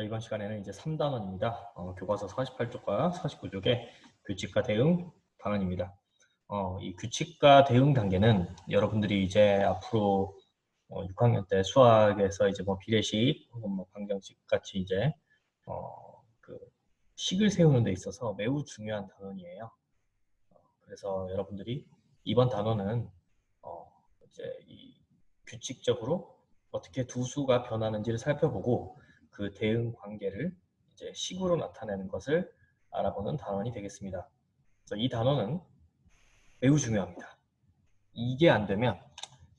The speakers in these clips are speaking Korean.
자, 이번 시간에는 이제 3단원입니다. 교과서 48쪽과 49쪽의 규칙과 대응 단원입니다. 이 규칙과 대응 단계는 여러분들이 이제 앞으로 6학년 때 수학에서 이제 뭐 비례식 혹은 뭐 방정식 같이 이제 그 식을 세우는 데 있어서 매우 중요한 단원이에요. 그래서 여러분들이 이번 단원은 이제 이 규칙적으로 어떻게 두 수가 변하는지를 살펴보고 그 대응 관계를 이제 식으로 나타내는 것을 알아보는 단원이 되겠습니다. 그래서 이 단원은 매우 중요합니다. 이게 안 되면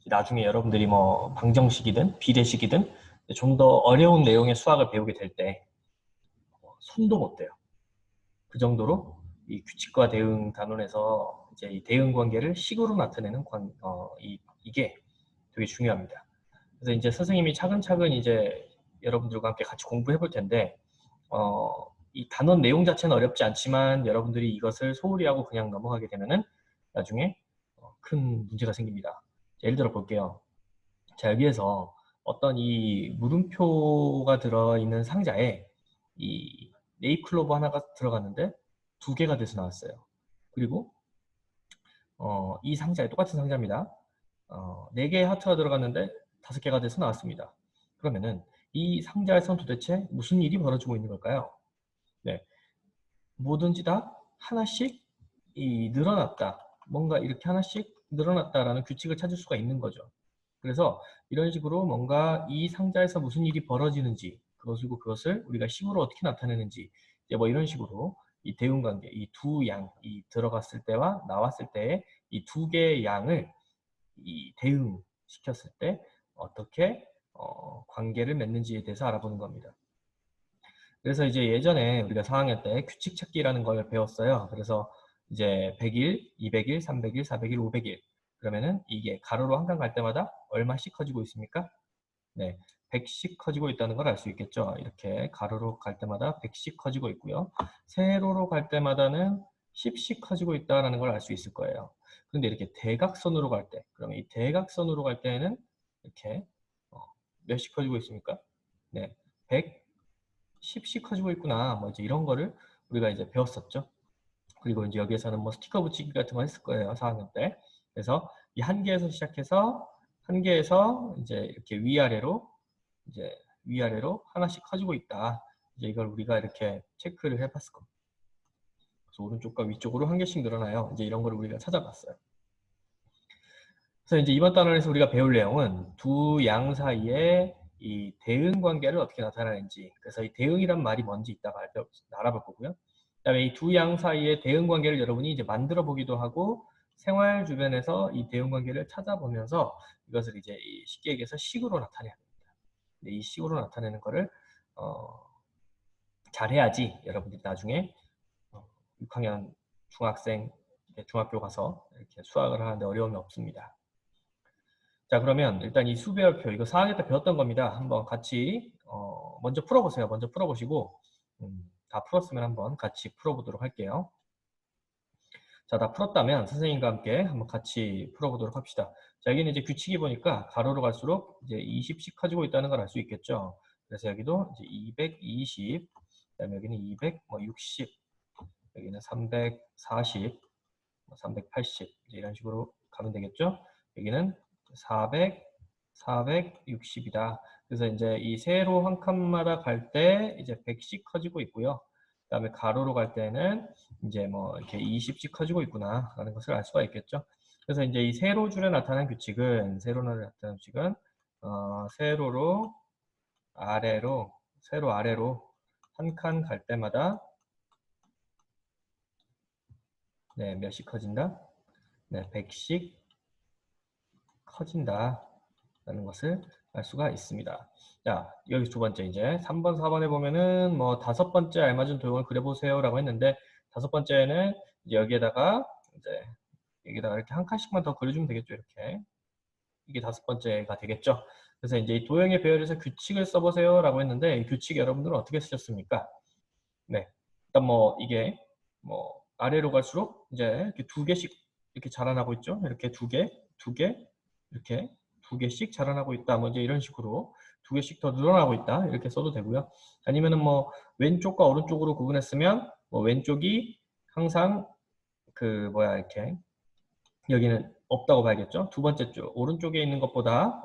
나중에 여러분들이 뭐 방정식이든 비례식이든 좀 더 어려운 내용의 수학을 배우게 될 때 손도 못 대요. 그 정도로 이 규칙과 대응 단원에서 이제 이 대응 관계를 식으로 나타내는 이게 되게 중요합니다. 그래서 이제 선생님이 차근차근 이제 여러분들과 함께 같이 공부해 볼 텐데, 이 단원 내용 자체는 어렵지 않지만 여러분들이 이것을 소홀히 하고 그냥 넘어가게 되면은 나중에 큰 문제가 생깁니다. 예를 들어 볼게요. 자, 여기에서 어떤 이 물음표가 들어있는 상자에 이 네잎클로버 하나가 들어갔는데 두 개가 돼서 나왔어요. 그리고 이 상자에 똑같은 상자입니다. 4개의 하트가 들어갔는데 5개가 돼서 나왔습니다. 그러면은 이 상자에선 도대체 무슨 일이 벌어지고 있는 걸까요? 네, 뭐든지 다 하나씩 늘어났다. 뭔가 이렇게 하나씩 늘어났다라는 규칙을 찾을 수가 있는 거죠. 그래서 이런 식으로 뭔가 이 상자에서 무슨 일이 벌어지는지 그것을 우리가 식으로 어떻게 나타내는지 이제 뭐 이런 식으로 이 대응 관계, 이 두 양, 이 들어갔을 때와 나왔을 때의 이 두 개의 양을 이 대응시켰을 때 어떻게 관계를 맺는지에 대해서 알아보는 겁니다. 그래서 이제 예전에 우리가 4학년 때 규칙 찾기라는 걸 배웠어요. 그래서 이제 100일, 200일, 300일, 400일, 500일 그러면은 이게 가로로 한 칸 갈 때마다 얼마씩 커지고 있습니까? 네, 100씩 커지고 있다는 걸 알 수 있겠죠. 이렇게 가로로 갈 때마다 100씩 커지고 있고요. 세로로 갈 때마다는 10씩 커지고 있다는 걸 알 수 있을 거예요. 근데 이렇게 대각선으로 갈 때, 그러면 이 대각선으로 갈 때는 이렇게 몇씩 커지고 있습니까? 네, 100, 10씩 커지고 있구나. 뭐 이제 이런 거를 우리가 이제 배웠었죠. 그리고 이제 여기에서는 뭐 스티커 붙이기 같은 거 했을 거예요. 4학년 때. 그래서 이 한 개에서 시작해서 한 개에서 이제 이렇게 위아래로 하나씩 커지고 있다. 이제 이걸 우리가 이렇게 체크를 해봤을 겁니다. 그래서 오른쪽과 위쪽으로 한 개씩 늘어나요. 이제 이런 걸 우리가 찾아봤어요. 그래서 이제 이번 단원에서 우리가 배울 내용은 두 양 사이에 이 대응 관계를 어떻게 나타내는지, 그래서 이 대응이란 말이 뭔지 이따가 알아볼 거고요. 그다음에 이 두 양 사이의 대응 관계를 여러분이 이제 만들어 보기도 하고 생활 주변에서 이 대응 관계를 찾아보면서 이것을 이제 쉽게 얘기해서 식으로 나타내야 됩니다. 근데 이 식으로 나타내는 거를 잘해야지 여러분들이 나중에 6학년 중학생, 중학교 가서 이렇게 수학을 하는데 어려움이 없습니다. 자, 그러면 일단 이 수배열표 이거 4학년 때 배웠던 겁니다. 한번 같이 먼저 풀어보세요. 먼저 풀어보시고 다 풀었으면 한번 같이 풀어보도록 할게요. 자, 다 풀었다면 선생님과 함께 한번 같이 풀어보도록 합시다. 자, 여기는 이제 규칙이 보니까 가로로 갈수록 이제 20씩 커지고 있다는 걸 알 수 있겠죠. 그래서 여기도 이제 220, 그다음에 여기는 260, 여기는 340, 380 이제 이런 식으로 가면 되겠죠. 여기는 400, 460이다. 그래서 이제 이 세로 한 칸마다 갈 때 이제 100씩 커지고 있고요. 그다음에 가로로 갈 때는 이제 뭐 이렇게 20씩 커지고 있구나라는 것을 알 수가 있겠죠. 그래서 이제 이 세로줄에 나타난 규칙은 세로로 아래로 한 칸 갈 때마다 네, 몇씩 커진다? 네, 100씩 커진다라는 것을 알 수가 있습니다. 자, 여기 두 번째 이제 3번, 4번에 보면은 뭐 다섯 번째 알맞은 도형을 그려보세요라고 했는데 다섯 번째는 이제 여기에다가 이렇게 한 칸씩만 더 그려주면 되겠죠. 이렇게 이게 다섯 번째가 되겠죠. 그래서 이제 이 도형의 배열에서 규칙을 써보세요라고 했는데 이 규칙 여러분들은 어떻게 쓰셨습니까? 네, 일단 뭐 이게 뭐 아래로 갈수록 이제 이렇게 두 개씩 이렇게 자라나고 있죠. 이렇게 두 개, 이렇게 두 개씩 자라나고 있다. 뭐 이제 이런 식으로 2개씩 더 늘어나고 있다. 이렇게 써도 되고요. 아니면은 뭐 왼쪽과 오른쪽으로 구분했으면 뭐 왼쪽이 항상 그 뭐야 이렇게 여기는 없다고 봐야겠죠. 두 번째 줄 오른쪽에 있는 것보다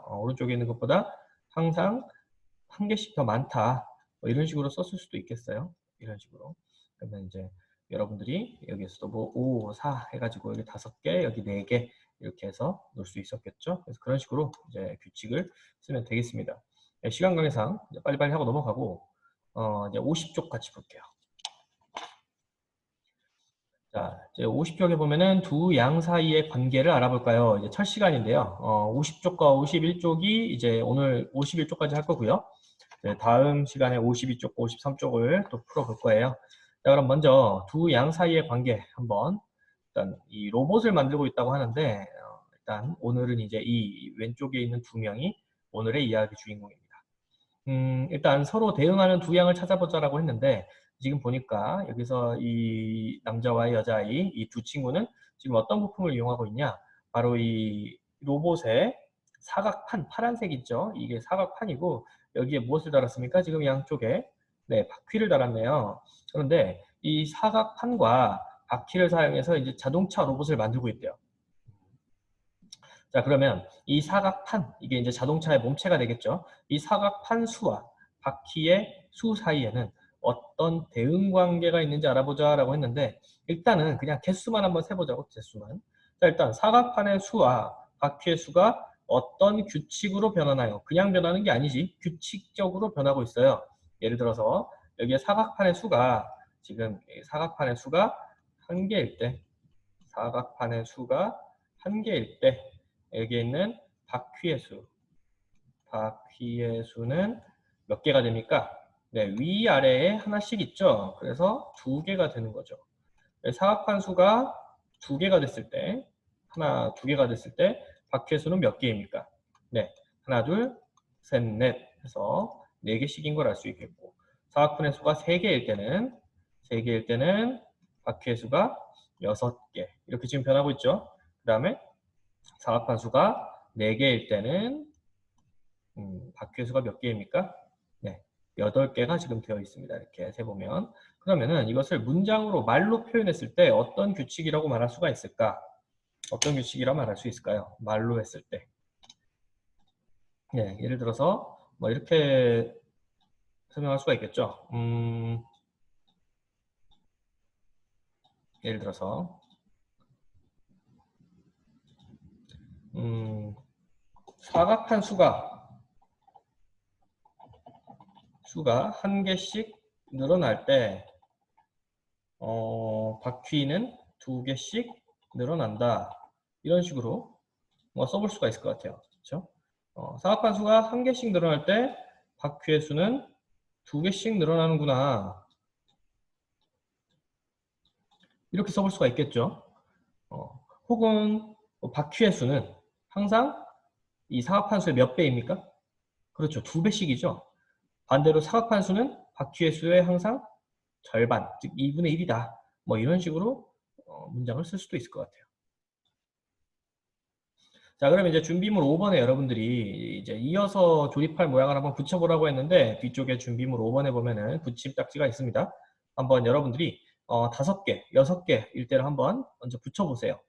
항상 한 개씩 더 많다. 뭐 이런 식으로 썼을 수도 있겠어요. 이런 식으로. 그러면 이제 여러분들이 여기에서도 뭐 5, 4 해가지고 여기 5개, 여기 4개 이렇게 해서 놓을 수 있었겠죠. 그래서 그런 식으로 이제 규칙을 쓰면 되겠습니다. 네, 시간 관계상 이제 빨리빨리 하고 넘어가고 이제 50쪽 같이 볼게요. 자, 이제 50쪽에 보면은 두 양 사이의 관계를 알아볼까요? 이제 첫 시간인데요. 50쪽과 51쪽이 이제 오늘 51쪽까지 할 거고요. 네, 다음 시간에 52쪽, 53쪽을 또 풀어볼 거예요. 자, 그럼 먼저 두 양 사이의 관계 한번 일단 이 로봇을 만들고 있다고 하는데 일단 오늘은 이제 이 왼쪽에 있는 두 명이 오늘의 이야기 주인공입니다. 일단 서로 대응하는 두 양을 찾아보자라고 했는데 지금 보니까 여기서 이 남자와 여자아이 이 두 친구는 지금 어떤 부품을 이용하고 있냐? 바로 이 로봇의 사각판, 파란색 있죠? 이게 사각판이고 여기에 무엇을 달았습니까? 지금 양쪽에 네, 바퀴를 달았네요. 그런데 이 사각판과 바퀴를 사용해서 이제 자동차 로봇을 만들고 있대요. 자, 그러면 이 사각판, 이게 이제 자동차의 몸체가 되겠죠. 이 사각판 수와 바퀴의 수 사이에는 어떤 대응 관계가 있는지 알아보자라고 했는데 일단은 그냥 개수만 한번 세보자고, 개수만. 자, 일단 사각판의 수와 바퀴의 수가 어떤 규칙으로 변하나요? 그냥 변하는 게 아니지. 규칙적으로 변하고 있어요. 예를 들어서 여기에 사각판의 수가 지금 사각판의 수가 한 개일 때, 사각판의 수가 한 개일 때 여기에 있는 바퀴의 수는 몇 개가 됩니까? 네, 위아래에 하나씩 있죠. 그래서 2개가 되는 거죠. 사각판 수가 2개가 됐을 때, 두 개가 됐을 때 바퀴의 수는 몇 개입니까? 네, 하나, 둘, 셋, 넷 해서 4개씩인 걸 알 수 있겠고, 사각판의 수가 3개일 때는 바퀴의 수가 6개. 이렇게 지금 변하고 있죠. 그 다음에 사각판 수가 4개일 때는 바퀴의 수가 몇 개입니까? 네, 8개가 지금 되어 있습니다. 이렇게 세보면. 그러면은 이것을 문장으로 말로 표현했을 때 어떤 규칙이라고 말할 수가 있을까? 어떤 규칙이라고 말할 수 있을까요? 말로 했을 때. 네, 예를 들어서 뭐 이렇게 설명할 수가 있겠죠. 예를 들어서 사각판 수가 한 개씩 늘어날 때 바퀴는 2개씩 늘어난다. 이런 식으로 뭐 써볼 수가 있을 것 같아요. 그렇죠? 사각판 수가 한 개씩 늘어날 때 바퀴의 수는 2개씩 늘어나는구나. 이렇게 써볼 수가 있겠죠. 혹은 바퀴의 수는 항상 이 사각판 수의 몇 배입니까? 그렇죠. 2배씩이죠. 반대로 사각판 수는 바퀴의 수의 항상 절반, 즉 2분의 1이다. 뭐 이런 식으로 문장을 쓸 수도 있을 것 같아요. 자, 그러면 이제 준비물 5번에 여러분들이 이제 이어서 조립할 모양을 한번 붙여보라고 했는데 뒤쪽에 준비물 5번에 보면은 붙임 딱지가 있습니다. 한번 여러분들이 5개, 6개일 때를 한번 먼저 붙여보세요.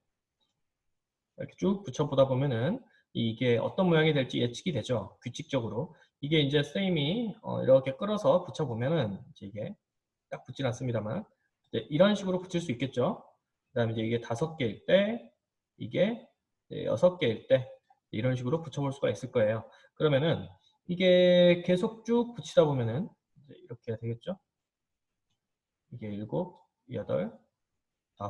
이렇게 쭉 붙여보다 보면은 이게 어떤 모양이 될지 예측이 되죠. 규칙적으로. 이게 이제 선생님이 이렇게 끌어서 붙여보면은 이제 이게 딱 붙진 않습니다만 이제 이런 식으로 붙일 수 있겠죠. 그 다음에 이제 이게 5개일 때, 이게 6개일 때 이런 식으로 붙여볼 수가 있을 거예요. 그러면은 이게 계속 쭉 붙이다 보면은 이제 이렇게 되겠죠. 이게 7, 8,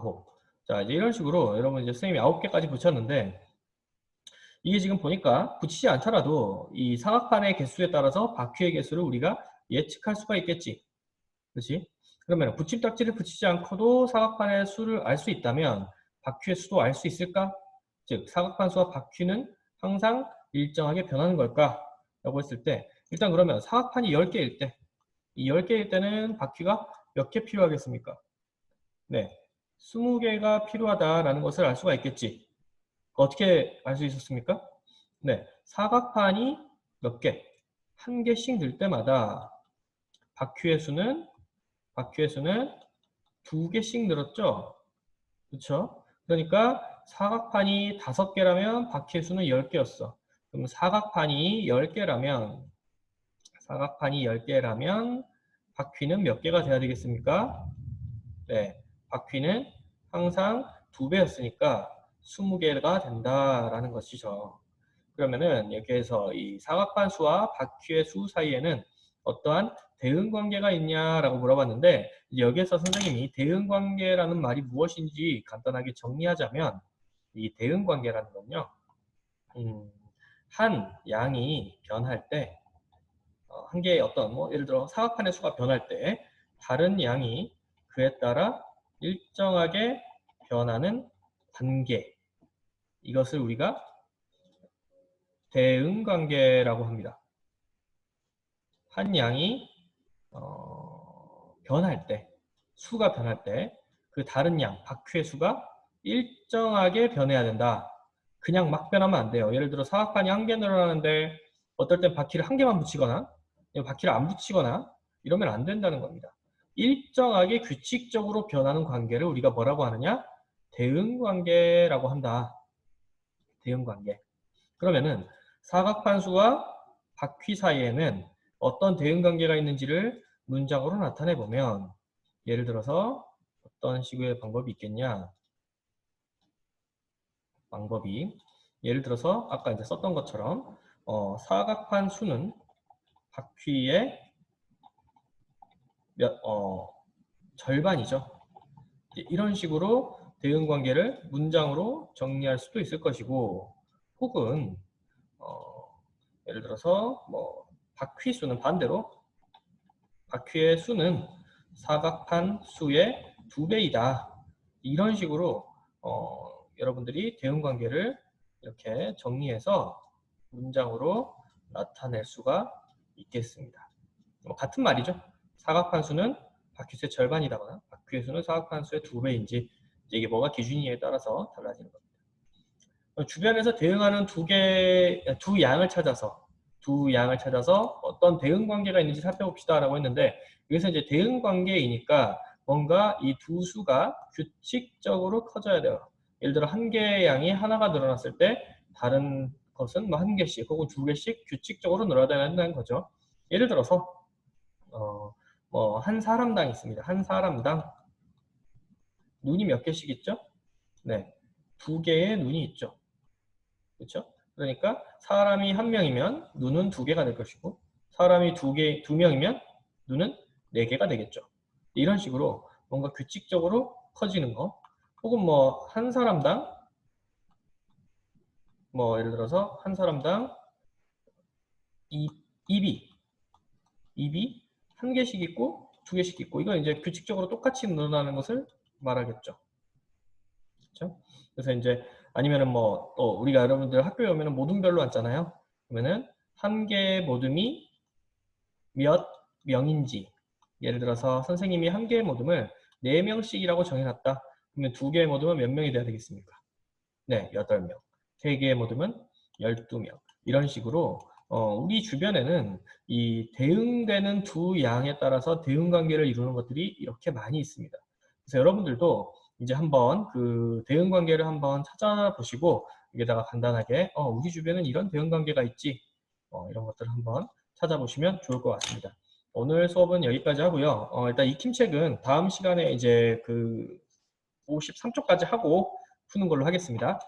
9. 자, 이제 이런 식으로 여러분 이제 선생님이 9개까지 붙였는데 이게 지금 보니까 붙이지 않더라도 이 사각판의 개수에 따라서 바퀴의 개수를 우리가 예측할 수가 있겠지. 그렇지? 그러면 붙임딱지를 붙이지 않고도 사각판의 수를 알 수 있다면 바퀴의 수도 알 수 있을까? 즉 사각판 수와 바퀴는 항상 일정하게 변하는 걸까? 라고 했을 때 일단 그러면 사각판이 10개일 때 이 10개일 때는 바퀴가 몇 개 필요하겠습니까? 네, 20개가 필요하다라는 것을 알 수가 있겠지. 어떻게 알 수 있었습니까? 네, 사각판이 몇 개? 한 개씩 늘 때마다 바퀴의 수는 두 개씩 늘었죠. 그렇죠? 그러니까 사각판이 5개라면 바퀴의 수는 10개였어. 그럼 사각판이 10개라면 바퀴는 몇 개가 돼야 되겠습니까? 네, 바퀴는 항상 2배였으니까 20개가 된다라는 것이죠. 그러면은 여기에서 이 사각판 수와 바퀴의 수 사이에는 어떠한 대응 관계가 있냐라고 물어봤는데, 여기에서 선생님이 대응 관계라는 말이 무엇인지 간단하게 정리하자면, 이 대응 관계라는 건요, 한 양이 변할 때, 한 개의 어떤 예를 들어 사각판의 수가 변할 때 다른 양이 그에 따라 일정하게 변하는 관계, 이것을 우리가 대응 관계라고 합니다. 한 양이 변할 때, 수가 변할 때 그 다른 양, 바퀴의 수가 일정하게 변해야 된다. 그냥 막 변하면 안 돼요. 예를 들어 사각판이 1개 늘어나는데 어떨 땐 바퀴를 1개만 붙이거나 바퀴를 안 붙이거나 이러면 안 된다는 겁니다. 일정하게 규칙적으로 변하는 관계를 우리가 뭐라고 하느냐? 대응 관계라고 한다. 대응 관계. 그러면은 사각판 수와 바퀴 사이에는 어떤 대응 관계가 있는지를 문장으로 나타내 보면, 예를 들어서 어떤 식의 방법이 있겠냐? 예를 들어서 아까 이제 썼던 것처럼 사각판 수는 바퀴의 절반이죠. 이런 식으로 대응 관계를 문장으로 정리할 수도 있을 것이고, 혹은 예를 들어서 바퀴 수는 반대로 바퀴의 수는 사각판 수의 2배이다. 이런 식으로 여러분들이 대응 관계를 이렇게 정리해서 문장으로 나타낼 수가 있겠습니다. 같은 말이죠. 사각판 수는 바퀴수의 절반이다거나 바퀴의 수는 사각판 수의 2배인지 이게 뭐가 기준이냐에 따라서 달라지는 겁니다. 주변에서 대응하는 두 양을 찾아서 어떤 대응 관계가 있는지 살펴봅시다라고 했는데, 여기서 이제 대응 관계이니까 뭔가 이 두 수가 규칙적으로 커져야 돼요. 예를 들어 한 개의 양이 하나가 늘어났을 때 다른 것은 한 개씩 혹은 2개씩 규칙적으로 늘어야 된다는 거죠. 예를 들어서 한 사람당 있습니다. 한 사람당 눈이 몇 개씩 있죠? 네, 2개의 눈이 있죠. 그렇죠? 그러니까 사람이 1명이면 눈은 2개가 될 것이고, 사람이 2명이면 눈은 4개가 되겠죠. 이런 식으로 뭔가 규칙적으로 커지는 거, 혹은 한 사람당 예를 들어서 한 사람당 입이 1개씩 있고 2개씩 있고, 이건 이제 규칙적으로 똑같이 늘어나는 것을 말하겠죠. 그렇죠? 그래서 이제 아니면은 또 우리가 여러분들 학교에 오면은 모둠별로 왔잖아요. 그러면은 한 개의 모둠이 몇 명인지, 예를 들어서 선생님이 한 개의 모둠을 4명씩이라고 정해놨다. 그러면 2개의 모둠은 몇 명이 돼야 되겠습니까? 네, 8명. 3개의 모둠은 12명. 이런 식으로 우리 주변에는 이 대응되는 두 양에 따라서 대응 관계를 이루는 것들이 이렇게 많이 있습니다. 그래서 여러분들도 이제 한번 그 대응 관계를 한번 찾아보시고, 여기다가 간단하게 우리 주변엔 이런 대응 관계가 있지, 이런 것들을 한번 찾아보시면 좋을 것 같습니다. 오늘 수업은 여기까지 하고요. 일단 익힘책은 다음 시간에 이제 그 53쪽까지 하고 푸는 걸로 하겠습니다.